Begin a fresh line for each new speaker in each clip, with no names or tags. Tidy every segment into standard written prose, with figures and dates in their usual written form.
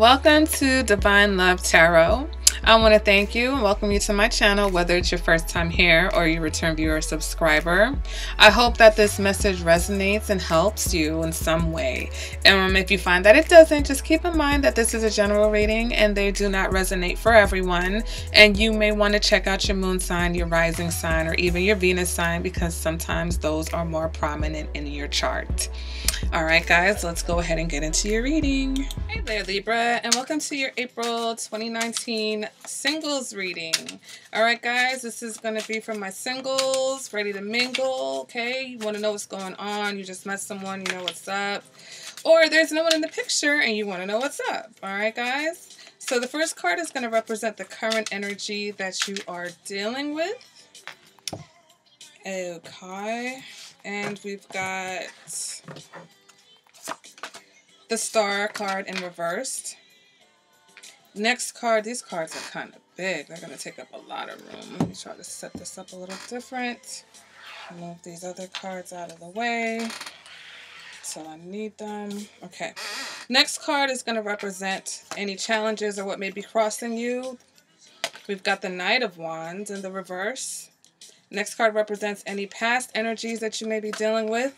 Welcome to Divine Love Tarot. I want to thank you and welcome you to my channel, whether it's your first time here or you return viewer or subscriber. I hope that this message resonates and helps you in some way. If you find that it doesn't, just keep in mind that this is a general reading and they do not resonate for everyone. And you may want to check out your moon sign, your rising sign, or even your Venus sign, because sometimes those are more prominent in your chart. All right, guys, let's go ahead and get into your reading. Hey there, Libra, and welcome to your April 2019 singles reading. All right, guys, this is going to be for my singles, ready to mingle, okay? You want to know what's going on. You just met someone, you know what's up. Or there's no one in the picture and you want to know what's up. All right, guys? So the first card is going to represent the current energy that you are dealing with. Okay. And we've got the Star card in reversed. Next card, these cards are kind of big. They're going to take up a lot of room. Let me try to set this up a little different. Move these other cards out of the way so I need them. Okay. Next card is going to represent any challenges or what may be crossing you. We've got the Knight of Wands in the reverse. Next card represents any past energies that you may be dealing with.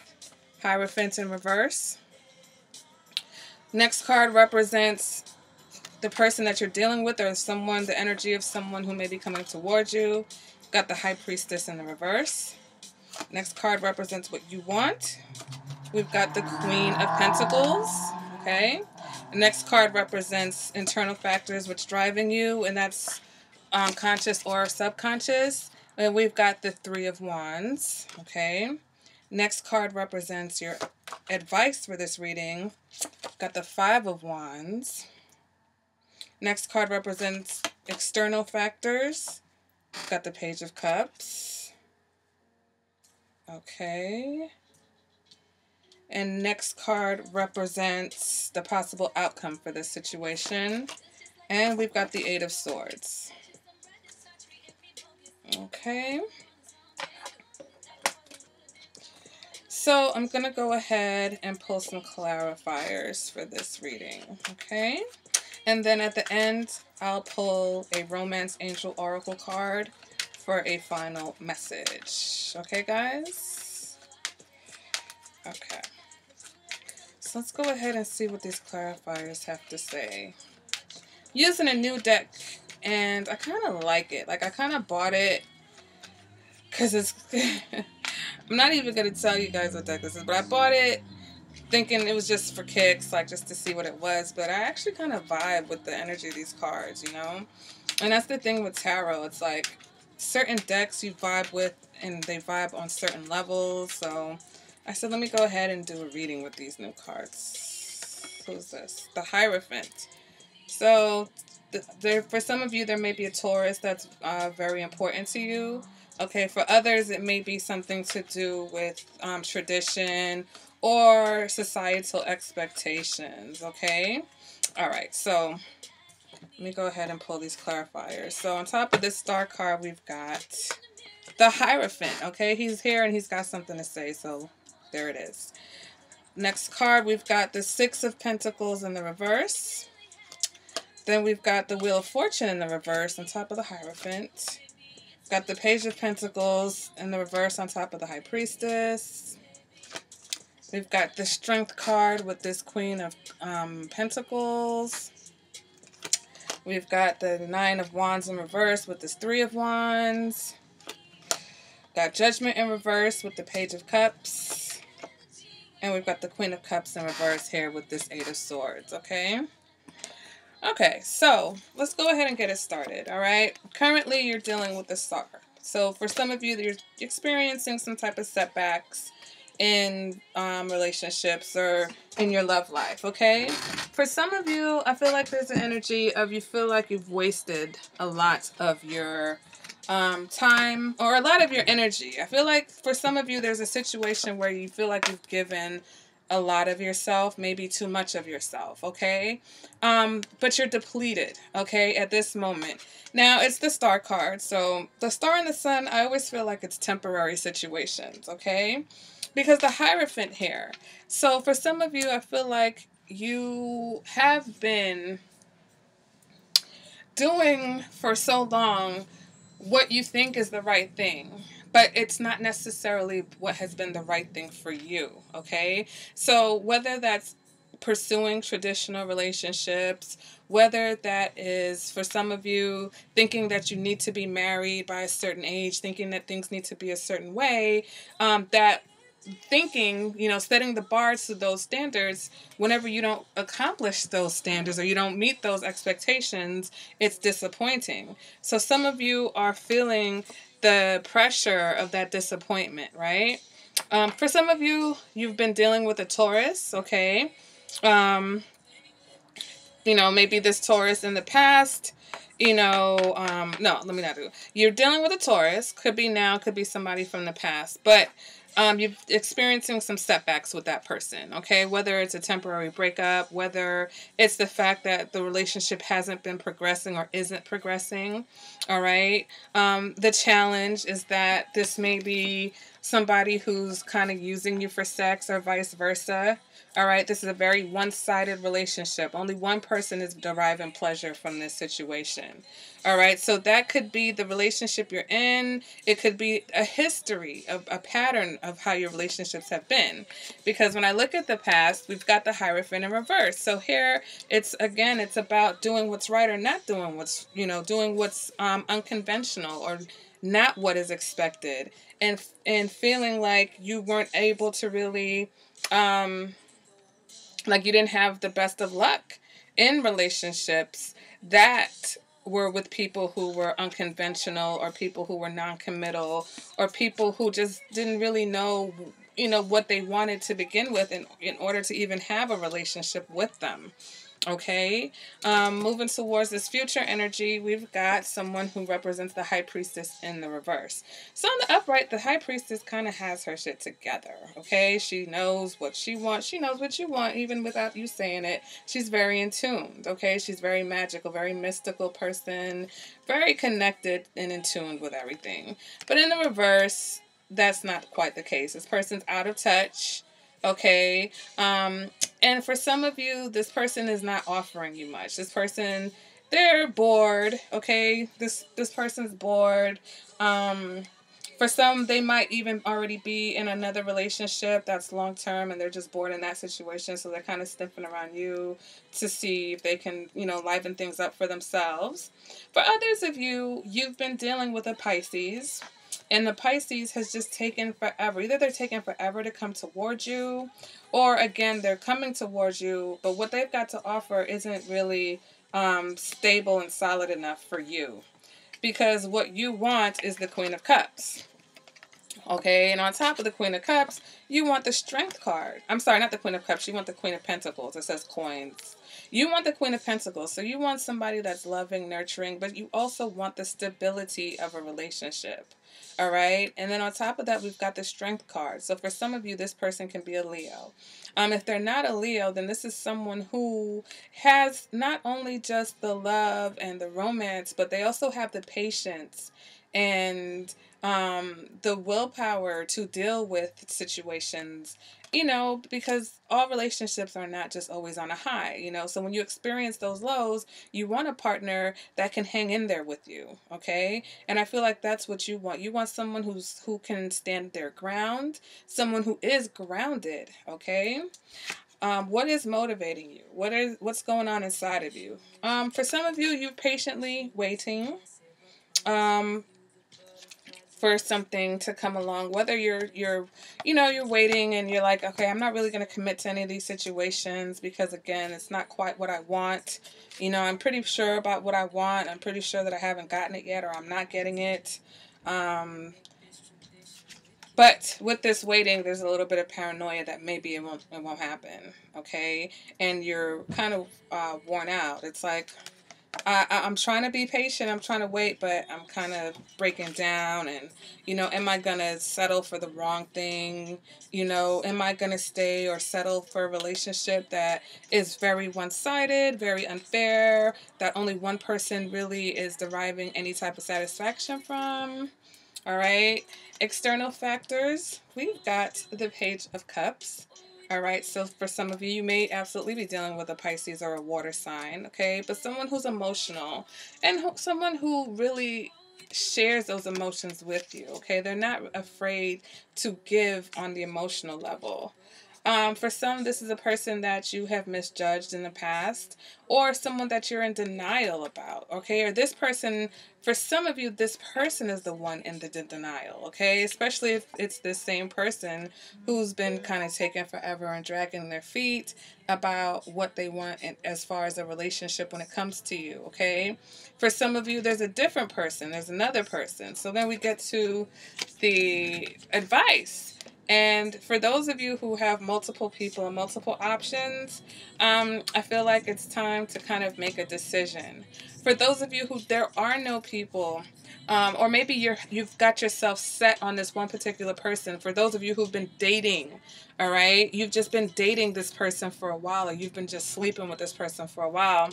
Hierophant in reverse. Next card represents the person that you're dealing with or someone, the energy of someone who may be coming towards you. Got the High Priestess in the reverse. Next card represents what you want. We've got the Queen of Pentacles. Okay. The next card represents internal factors which driving you, and that's conscious or subconscious. And we've got the Three of Wands, okay? Next card represents your advice for this reading. Got the Five of Wands. Next card represents external factors. Got the Page of Cups. Okay. And next card represents the possible outcome for this situation. And we've got the Eight of Swords. Okay, so I'm going to go ahead and pull some clarifiers for this reading, okay? And then at the end, I'll pull a Romance Angel Oracle card for a final message. Okay, guys? Okay. So let's go ahead and see what these clarifiers have to say. Using a new deck. And I kind of like it. Like, I kind of bought it because it's... I'm not even going to tell you guys what deck this is, but I bought it thinking it was just for kicks, like just to see what it was. But I actually kind of vibe with the energy of these cards, you know? And that's the thing with tarot. It's like certain decks you vibe with and they vibe on certain levels. So I said, let me go ahead and do a reading with these new cards. Who's this? The Hierophant. So... for some of you, there may be a Taurus that's very important to you. Okay, for others, it may be something to do with tradition or societal expectations. Okay, all right. So let me go ahead and pull these clarifiers. So on top of this Star card, we've got the Hierophant. Okay, he's here and he's got something to say. So there it is. Next card, we've got the Six of Pentacles in the reverse. Then we've got the Wheel of Fortune in the reverse on top of the Hierophant. Got the Page of Pentacles in the reverse on top of the High Priestess. We've got the Strength card with this Queen of Pentacles. We've got the Nine of Wands in reverse with this Three of Wands. Got Judgment in reverse with the Page of Cups. And we've got the Queen of Cups in reverse here with this Eight of Swords, okay? Okay, so let's go ahead and get it started, all right? Currently, you're dealing with the Star. So for some of you, you're experiencing some type of setbacks in relationships or in your love life, okay? For some of you, I feel like there's an energy of you feel like you've wasted a lot of your time or a lot of your energy. I feel like for some of you, there's a situation where you feel like you've given a lot of yourself, maybe too much of yourself, okay? But you're depleted, okay, at this moment. Now, it's the Star card, so the Star and the Sun, I always feel like it's temporary situations, okay? Because the Hierophant here. So for some of you, I feel like you have been doing for so long what you think is the right thing, but it's not necessarily what has been the right thing for you, okay? So whether that's pursuing traditional relationships, whether that is for some of you thinking that you need to be married by a certain age, thinking that things need to be a certain way, that thinking, setting the bars to those standards, whenever you don't accomplish those standards or you don't meet those expectations, it's disappointing. So some of you are feeling the pressure of that disappointment, right? For some of you, you've been dealing with a Taurus, okay? Um, maybe this Taurus in the past, no, let me not do it. You're dealing with a Taurus, could be now, could be somebody from the past, but you're experiencing some setbacks with that person, okay? Whether it's a temporary breakup, whether it's the fact that the relationship hasn't been progressing or isn't progressing, all right? The challenge is that this may be somebody who's kind of using you for sex or vice versa. All right, this is a very one-sided relationship. Only one person is deriving pleasure from this situation. All right, so that could be the relationship you're in. It could be a history, a pattern of how your relationships have been. Because when I look at the past, we've got the Hierophant in reverse. So here, it's about doing what's right or not doing what's unconventional or not what is expected, and feeling like you weren't able to really. Like you didn't have the best of luck in relationships that were with people who were unconventional or people who were non-committal or people who just didn't really know what they wanted to begin with in order to even have a relationship with them. Okay, moving towards this future energy, we've got someone who represents the High Priestess in the reverse. So on the upright, the High Priestess kind of has her shit together, okay? She knows what she wants. She knows what you want, even without you saying it. She's very in tune, okay? She's very magical, very mystical person, very connected and in tune with everything. But in the reverse, that's not quite the case. This person's out of touch. Okay. And for some of you, this person is not offering you much. This person, they're bored. Okay. This person's bored. For some, they might even already be in another relationship that's long term and they're just bored in that situation. So they're kind of sniffing around you to see if they can, liven things up for themselves. For others of you, you've been dealing with a Pisces. And the Pisces has just taken forever. Either they're taking forever to come towards you, or again, they're coming towards you, but what they've got to offer isn't really stable and solid enough for you. Because what you want is the Queen of Cups. Okay, and on top of the Queen of Cups, you want the Strength card. I'm sorry, not the Queen of Cups. You want the Queen of Pentacles. It says coins. You want the Queen of Pentacles. So you want somebody that's loving, nurturing, but you also want the stability of a relationship. All right, and then on top of that, we've got the Strength card. So for some of you, this person can be a Leo. If they're not a Leo, then this is someone who has not only just the love and the romance, but they also have the patience and the willpower to deal with situations, because all relationships are not just always on a high, so when you experience those lows, you want a partner that can hang in there with you, okay? And I feel like that's what you want. You want someone who can stand their ground, someone who is grounded, okay? What is motivating you? What's going on inside of you? For some of you, you're patiently waiting for something to come along, whether you're waiting and you're like, okay, I'm not really going to commit to any of these situations because again, it's not quite what I want. I'm pretty sure about what I want. I'm pretty sure that I haven't gotten it yet or I'm not getting it. But with this waiting, there's a little bit of paranoia that maybe it won't happen. Okay. And you're kind of worn out. It's like, I'm trying to be patient. I'm trying to wait, but I'm kind of breaking down. And, am I going to settle for the wrong thing? Am I going to stay or settle for a relationship that is very one-sided, very unfair, that only one person really is deriving any type of satisfaction from? All right. External factors. We've got the Page of Cups. All right, so for some of you, you may absolutely be dealing with a Pisces or a water sign, okay? But someone who's emotional and someone who really shares those emotions with you, okay? They're not afraid to give on the emotional level. For some, this is a person that you have misjudged in the past, or someone that you're in denial about, okay? Or this person, for some of you, this person is the one in the denial, okay? Especially if it's this same person who's been kind of taking forever and dragging their feet about what they want as far as a relationship when it comes to you, okay? For some of you, there's a different person, there's another person. So then we get to the advice. And for those of you who have multiple people and multiple options, I feel like it's time to kind of make a decision. For those of you who there are no people, or maybe you've got yourself set on this one particular person. For those of you who've been dating, all right, you've just been dating this person for a while, or you've been just sleeping with this person for a while.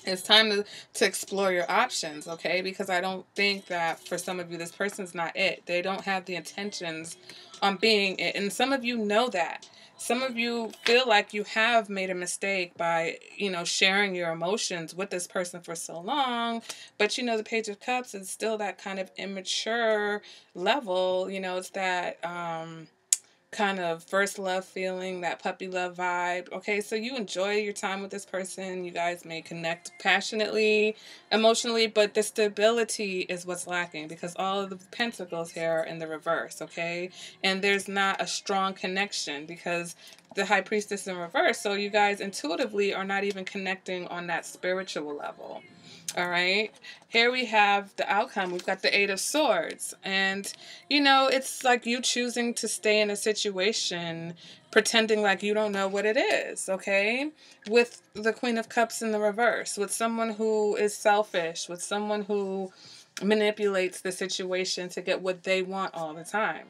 It's time to explore your options, okay? Because I don't think that for some of you, this person's not it. They don't have the intentions on being it. And some of you know that. Some of you feel like you have made a mistake by, sharing your emotions with this person for so long. But, the Page of Cups is still that kind of immature level. It's that kind of first love feeling, that puppy love vibe. Okay, so you enjoy your time with this person. You guys may connect passionately, emotionally, but the stability is what's lacking because all of the pentacles here are in the reverse, okay? And there's not a strong connection because the High Priestess in reverse. So you guys intuitively are not even connecting on that spiritual level. All right, here we have the outcome. We've got the Eight of Swords. And, it's like you choosing to stay in a situation pretending like you don't know what it is, okay? With the Queen of Cups in the reverse, with someone who is selfish, with someone who manipulates the situation to get what they want all the time.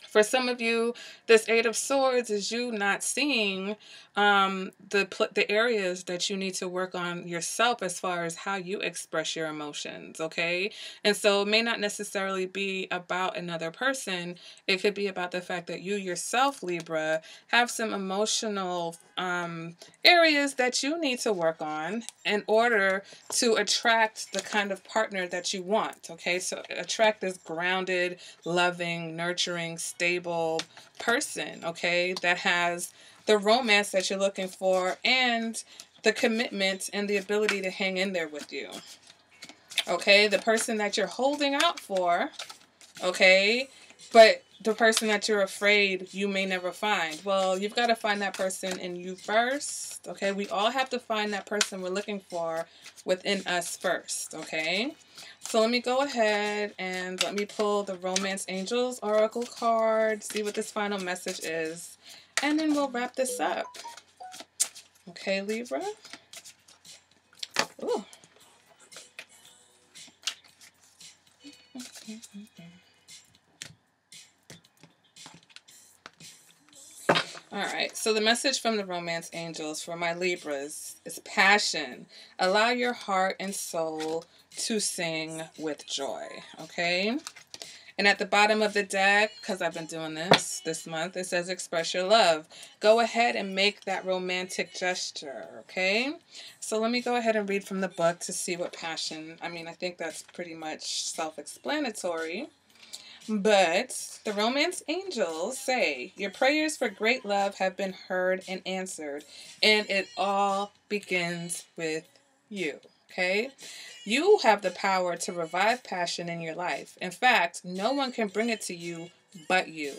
For some of you, this Eight of Swords is you not seeing the areas that you need to work on yourself as far as how you express your emotions, okay? And so it may not necessarily be about another person. It could be about the fact that you yourself, Libra, have some emotional areas that you need to work on in order to attract the kind of partner that you want, okay? So attract this grounded, loving, nurturing, stable person, okay, that has the romance that you're looking for and the commitment and the ability to hang in there with you, okay? The person that you're holding out for, okay, but the person that you're afraid you may never find. Well, you've got to find that person in you first, okay? We all have to find that person we're looking for within us first, okay? So let me go ahead and let me pull the Romance Angels Oracle card, see what this final message is, and then we'll wrap this up. Okay, Libra? Ooh. All right, so the message from the Romance Angels for my Libras is passion. Allow your heart and soul to sing with joy, okay? And at the bottom of the deck, because I've been doing this month, it says express your love. Go ahead and make that romantic gesture, okay? So let me go ahead and read from the book to see what passion, I think that's pretty much self-explanatory. But the Romance Angels say, your prayers for great love have been heard and answered, and it all begins with you, okay? You have the power to revive passion in your life. In fact, no one can bring it to you but you.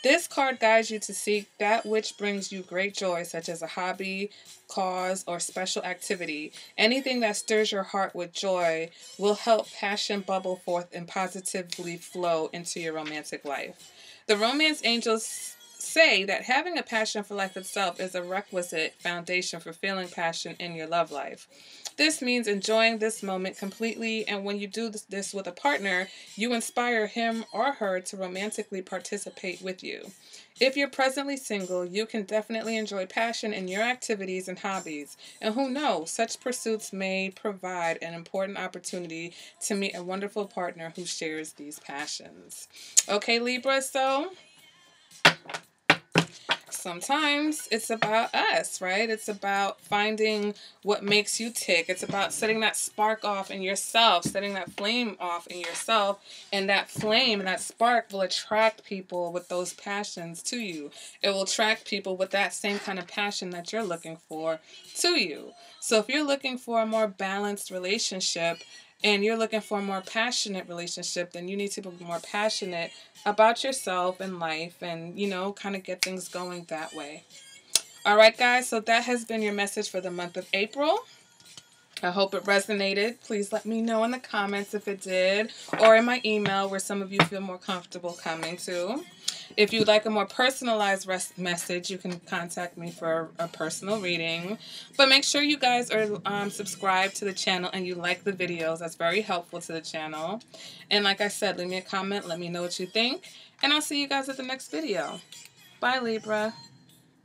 This card guides you to seek that which brings you great joy, such as a hobby, cause, or special activity. Anything that stirs your heart with joy will help passion bubble forth and positively flow into your romantic life. The Romance Angels say that having a passion for life itself is a requisite foundation for feeling passion in your love life. This means enjoying this moment completely, and when you do this with a partner, you inspire him or her to romantically participate with you. If you're presently single, you can definitely enjoy passion in your activities and hobbies. And who knows, such pursuits may provide an important opportunity to meet a wonderful partner who shares these passions. Okay, Libra, so sometimes it's about us, right? It's about finding what makes you tick. It's about setting that spark off in yourself, setting that flame off in yourself, and that flame and that spark will attract people with those passions to you. It will attract people with that same kind of passion that you're looking for to you. So if you're looking for a more balanced relationship, and you're looking for a more passionate relationship, then you need to be more passionate about yourself and life and, you know, kind of get things going that way. All right, guys, so that has been your message for the month of April. I hope it resonated. Please let me know in the comments if it did, or in my email where some of you feel more comfortable coming to. If you'd like a more personalized message, you can contact me for a personal reading. But make sure you guys are subscribed to the channel and you like the videos. That's very helpful to the channel. And like I said, leave me a comment. Let me know what you think. And I'll see you guys at the next video. Bye, Libra.